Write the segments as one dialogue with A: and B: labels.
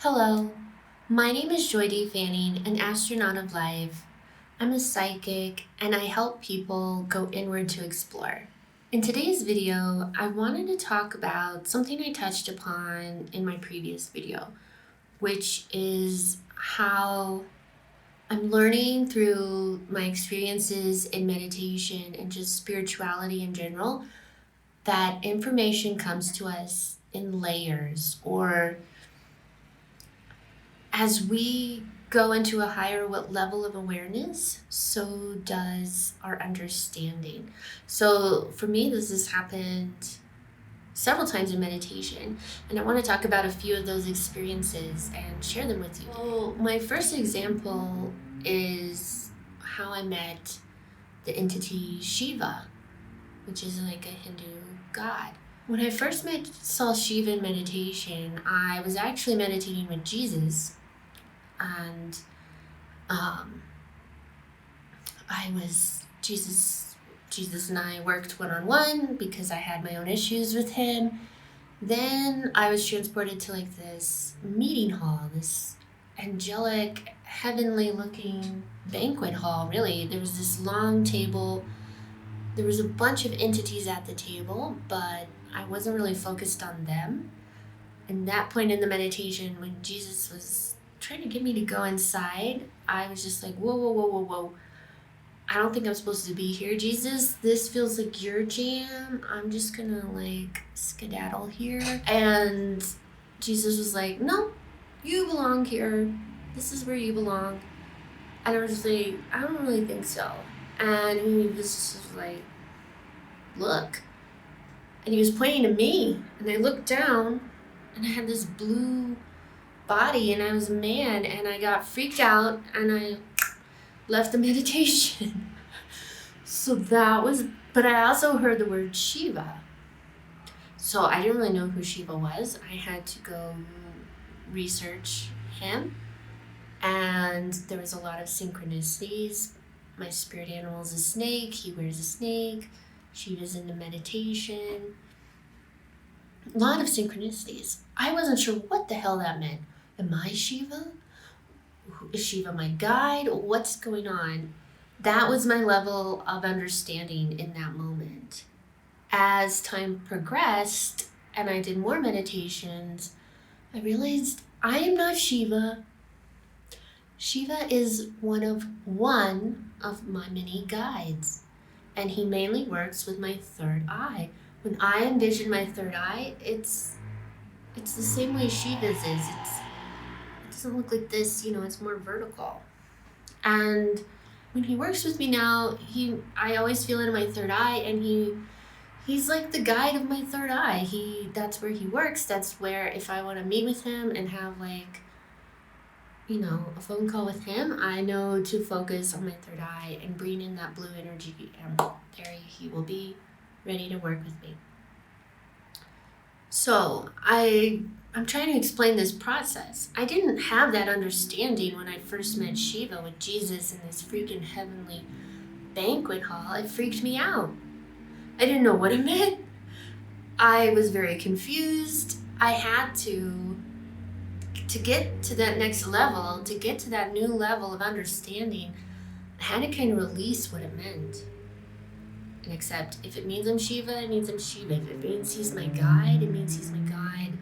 A: Hello, my name is Joy D. Fanning, an astronaut of life. I'm a psychic and I help people go inward to explore. In today's video, I wanted to talk about something I touched upon in my previous video, which is how I'm learning through my experiences in meditation and just spirituality in general that information comes to us in layers, or as we go into a higher level of awareness, so does our understanding. So for me, this has happened several times in meditation, and I want to talk about a few of those experiences and share them with you. So my first example is how I met the entity Shiva, which is like a Hindu god. When I first saw Shiva in meditation, I was actually meditating with Jesus, and um, I was Jesus and I worked one-on-one because I had my own issues with him. Then I was transported to like this meeting hall, this angelic, heavenly looking banquet hall. Really, there was this long table. There was a bunch of entities at the table, but I wasn't really focused on them. And that point in the meditation, when Jesus was trying to get me to go inside, I was just like, whoa, whoa, whoa, whoa, whoa. I don't think I'm supposed to be here, Jesus. This feels like your jam. I'm just gonna like skedaddle here. And Jesus was like, no, you belong here. This is where you belong. And I was just like, I don't really think so. And he was just like, look. And he was pointing to me. And I looked down and I had this blue body and I was a man, and I got freaked out and I left the meditation. So that was, but I also heard the word Shiva. So I didn't really know who Shiva was. I had to go research him, and there was a lot of synchronicities. My spirit animal is a snake. He wears a snake. Shiva's into meditation. A lot of synchronicities. I wasn't sure what the hell that meant. Am I Shiva? Is Shiva my guide? What's going on? That was my level of understanding in that moment. As time progressed and I did more meditations, I realized I am not Shiva. Shiva is one of my many guides, and he mainly works with my third eye. When I envision my third eye, it's the same way Shiva's is. It doesn't look like this, it's more vertical. And when he works with me now, I always feel it in my third eye, and he's like the guide of my third eye. That's where he works. That's where, if I want to meet with him and have like, a phone call with him, I know to focus on my third eye and bring in that blue energy, and there he will be ready to work with me. So I'm trying to explain this process. I didn't have that understanding when I first met Shiva with Jesus in this freaking heavenly banquet hall. It freaked me out. I didn't know what it meant. I was very confused. I had to get to that next level, to get to that new level of understanding, I had to kind of release what it meant. And accept, if it means I'm Shiva, it means I'm Shiva. If it means he's my guide, it means he's my guide.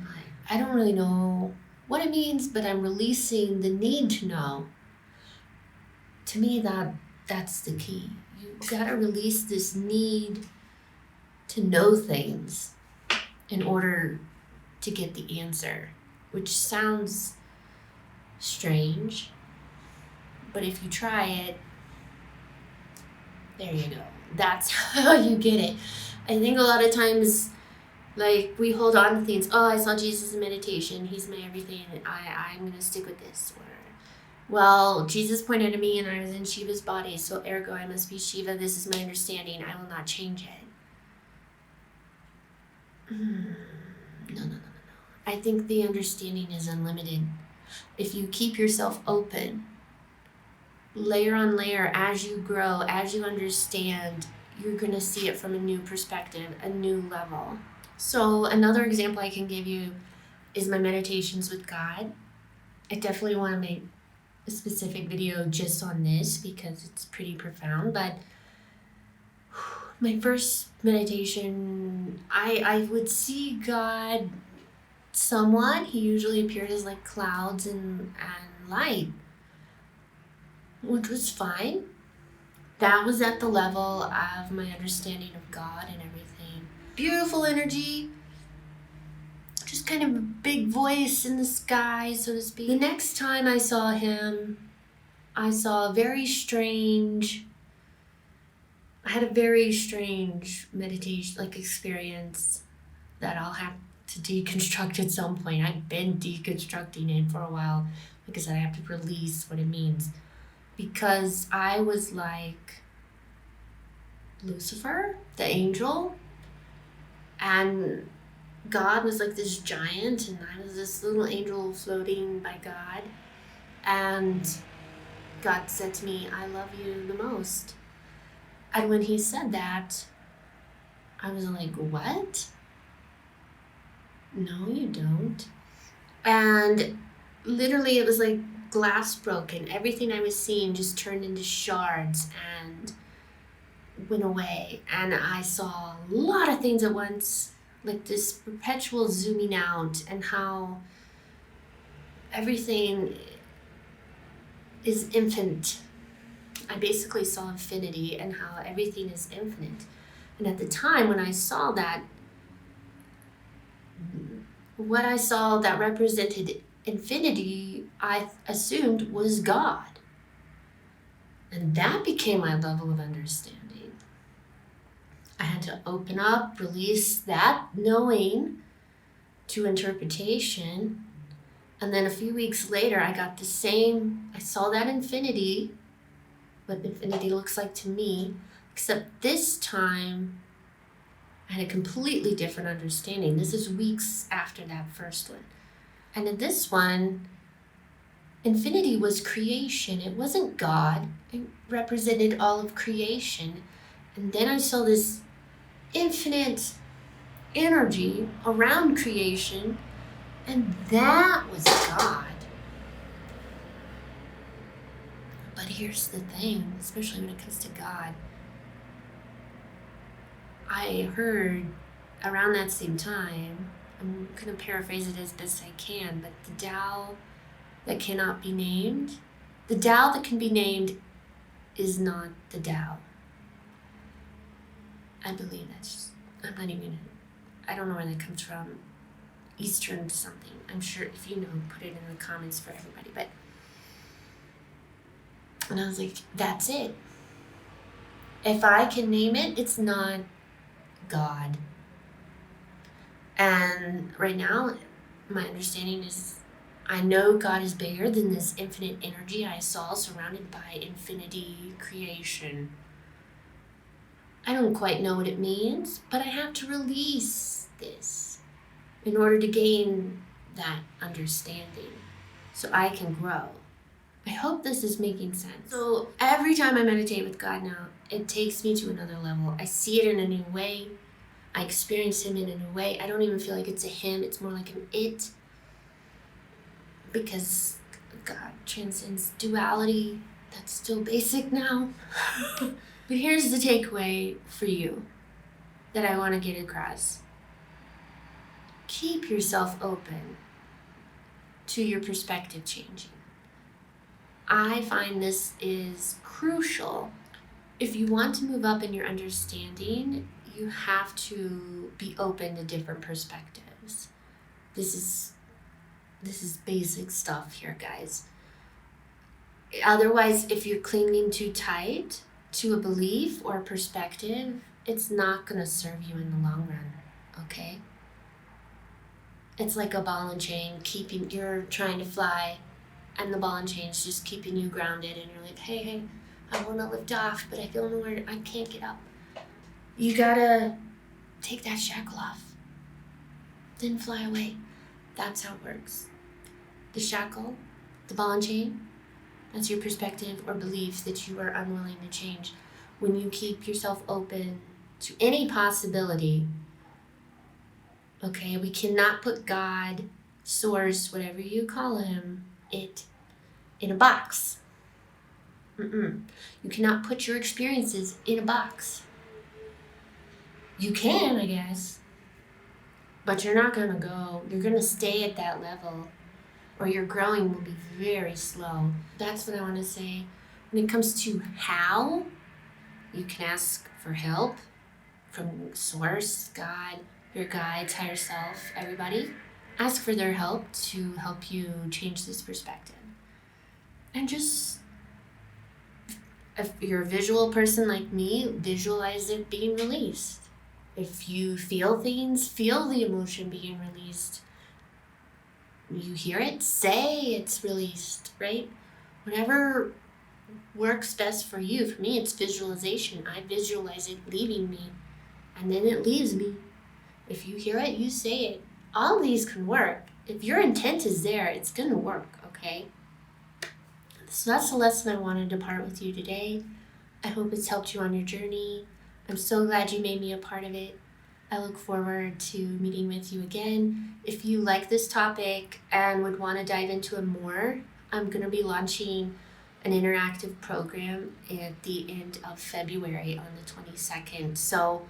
A: I don't really know what it means, but I'm releasing the need to know. To me, that's the key. You gotta release this need to know things in order to get the answer, which sounds strange, but if you try it, there you go. That's how you get it. I think a lot of times, like, we hold on to things. Oh, I saw Jesus in meditation. He's my everything. I'm going to stick with this. Or, well, Jesus pointed to me and I was in Shiva's body, so ergo I must be Shiva. This is my understanding. I will not change it. No. I think the understanding is unlimited. If you keep yourself open, layer on layer, as you grow, as you understand, you're going to see it from a new perspective, a new level. So another example I can give you is my meditations with God. I definitely want to make a specific video just on this because it's pretty profound. But my first meditation, I would see God somewhat. He usually appeared as like clouds and light, which was fine. That was at the level of my understanding of God and everything. Beautiful energy, just kind of a big voice in the sky, so to speak. The next time I saw him, I saw a very strange, I had a very strange meditation, like experience that I'll have to deconstruct at some point. I've been deconstructing it for a while. Like I said, I have to release what it means. Because I was like Lucifer, the angel, and God was like this giant, and I was this little angel floating by God. And God said to me, I love you the most. And when he said that, I was like, what? No, you don't. And literally it was like glass broken. Everything I was seeing just turned into shards and went away. And I saw a lot of things at once, like this perpetual zooming out, and how everything is infinite. I basically saw infinity and how everything is infinite. And at the time when I saw that, what I saw that represented infinity, I assumed was God. And that became my level of understanding. I had to open up, release that knowing to interpretation. And then a few weeks later, I got the same, I saw that infinity, what infinity looks like to me, except this time I had a completely different understanding. This is weeks after that first one. And in this one, infinity was creation. It wasn't God. It represented all of creation. And then I saw this infinite energy around creation, and that was God. But here's the thing, especially when it comes to God. I heard around that same time, I'm going to paraphrase it as best I can, but the Tao that cannot be named, the Tao that can be named is not the Tao. I believe that's, I don't know where that comes from. Eastern something. I'm sure if you know, put it in the comments for everybody. But, and I was like, that's it. If I can name it, it's not God. And right now, my understanding is I know God is bigger than this infinite energy I saw surrounded by infinity creation. I don't quite know what it means, but I have to release this in order to gain that understanding so I can grow. I hope this is making sense. So every time I meditate with God now, it takes me to another level. I see it in a new way. I experience him in a new way. I don't even feel like it's a him, it's more like an it. Because God transcends duality. That's still basic now. But here's the takeaway for you that I want to get across. Keep yourself open to your perspective changing. I find this is crucial. If you want to move up in your understanding, you have to be open to different perspectives. This is basic stuff here, guys. Otherwise, if you're clinging too tight to a belief or a perspective, it's not going to serve you in the long run, okay? It's like a ball and chain you're trying to fly, and the ball and chain's just keeping you grounded, and you're like, hey, I want to lift off, but I feel nowhere, I can't get up. You gotta take that shackle off, then fly away. That's how it works. The shackle, the ball and chain, that's your perspective or beliefs that you are unwilling to change. When you keep yourself open to any possibility, okay, we cannot put God, source, whatever you call him, it in a box. You cannot put your experiences in a box. You can, I guess, but you're not going to go. You're going to stay at that level, or your growing will be very slow. That's what I want to say. When it comes to how, you can ask for help from Source, God, your guides, higher self, everybody. Ask for their help to help you change this perspective. And just, if you're a visual person like me, visualize it being released. If you feel things, feel the emotion being released. You hear it, say it's released, right? Whatever works best for you. For me, it's visualization. I visualize it leaving me, and then it leaves me. If you hear it, you say it. All these can work. If your intent is there, it's going to work, okay? So that's the lesson I wanted to part with you today. I hope it's helped you on your journey. I'm so glad you made me a part of it. I look forward to meeting with you again. If you like this topic and would want to dive into it more, I'm going to be launching an interactive program at the end of February on the 22nd. So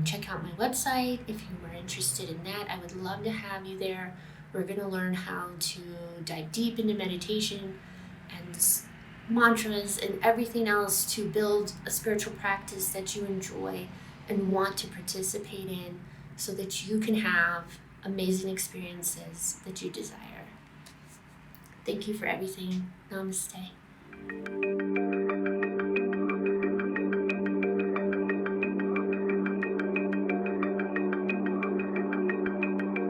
A: check out my website if you were interested in that. I would love to have you there. We're going to learn how to dive deep into meditation and mantras and everything else to build a spiritual practice that you enjoy and want to participate in so that you can have amazing experiences that you desire. Thank you for everything. Namaste.